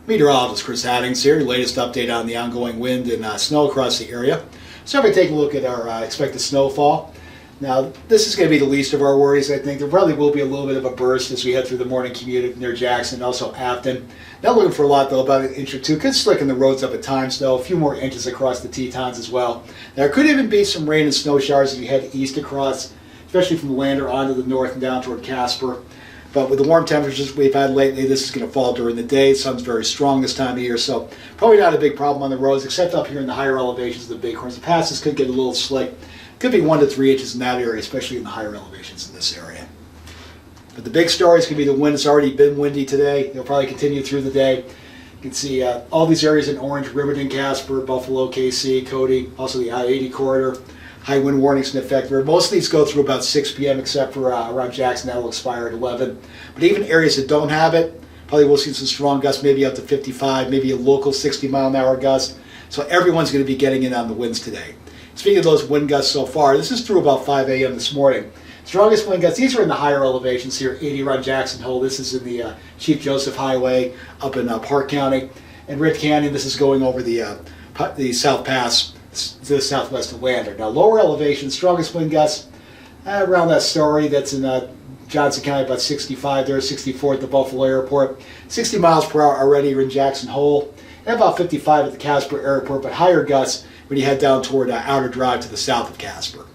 Meteorologist Chris Haddings here, your latest update on the ongoing wind and snow across the area. So we take a look at our expected snowfall. Now, this is going to be the least of our worries, I think. There probably will be a little bit of a burst as we head through the morning commute near Jackson and also Afton. Not looking for a lot, though, about an inch or two. Could slicken the roads up at times, though. A few more inches across the Tetons as well. There could even be some rain and snow showers as you head east across, especially from Lander onto the north and down toward Casper. But with the warm temperatures we've had lately, this is going to fall during the day. The sun's very strong this time of year, so probably not a big problem on the roads, except up here in the higher elevations of the Bighorns. The passes could get a little slick. Could be 1 to 3 inches in that area, especially in the higher elevations in this area. But the big story is going to be the wind. It's already been windy today. It'll probably continue through the day. You can see all these areas in orange: Riverton, Casper, Buffalo, KC, Cody, also the I-80 corridor. High wind warnings in effect. Most of these go through about 6 p.m. except for around Jackson. That will expire at 11. But even areas that don't have it, probably will see some strong gusts, maybe up to 55, maybe a local 60-mile-an-hour gust. So everyone's going to be getting in on the winds today. Speaking of those wind gusts so far, this is through about 5 a.m. this morning. Strongest wind gusts, these are in the higher elevations here, 80 around Jackson Hole. This is in the Chief Joseph Highway up in Park County. And Red Canyon, this is going over the South Pass to the southwest of Lander. Now, lower elevation, strongest wind gusts around that story. That's in Johnson County, about 65 there, 64 at the Buffalo Airport. 60 miles per hour already in Jackson Hole, and about 55 at the Casper Airport, but higher gusts when you head down toward Outer Drive to the south of Casper.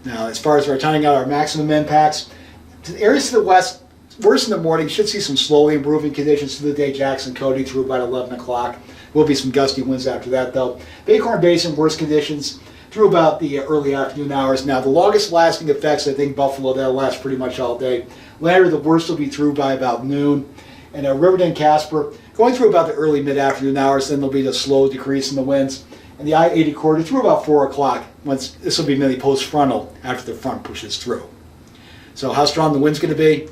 Now, as far as we're tying out our maximum impacts, to the areas to the west, worse in the morning, should see some slowly improving conditions through the day. Jackson, Cody through about 11 o'clock. Will be some gusty winds after that, though. Bighorn Basin, worse conditions through about the early afternoon hours. Now, the longest lasting effects, I think Buffalo, that'll last pretty much all day. Lander, the worst will be through by about noon. And Riverton, Casper, going through about the early mid-afternoon hours, then there'll be a slow decrease in the winds. And the I-80 corridor through about 4 o'clock. Once this will be mainly post-frontal after the front pushes through. So how strong the wind's going to be?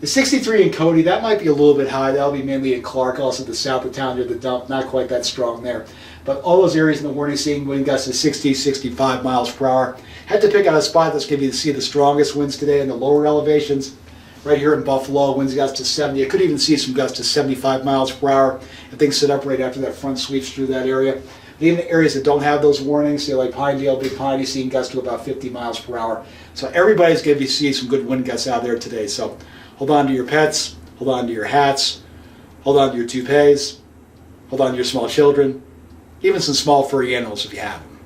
The 63 in Cody, that might be a little bit high. That'll be mainly in Clark, also the south of town near the dump. Not quite that strong there. But all those areas in the warning seeing wind gusts of 60, 65 miles per hour. Had to pick out a spot that's going to see the strongest winds today in the lower elevations. Right here in Buffalo, winds gusts to 70. I could even see some gusts to 75 miles per hour if things sit up right after that front sweeps through that area. But even the areas that don't have those warnings, say like Pinedale, Big Piney, seeing gusts to about 50 miles per hour. So everybody's going to be seeing some good wind gusts out there today. So hold on to your pets, hold on to your hats, hold on to your toupees, hold on to your small children, even some small furry animals if you have them.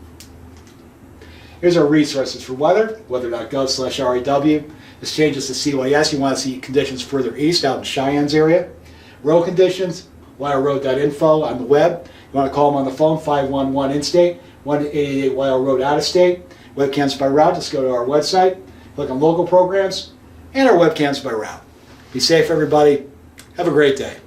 Here's our resources for weather, weather.gov/REW. This changes to CYS. You want to see conditions further east out in Cheyenne's area. Road conditions, wileroad.info on the web. You want to call them on the phone, 511 in-state, 1-888 Wile Road out-of-state. Webcams by route, just go to our website, click on local programs, and our webcams by route. Be safe, everybody. Have a great day.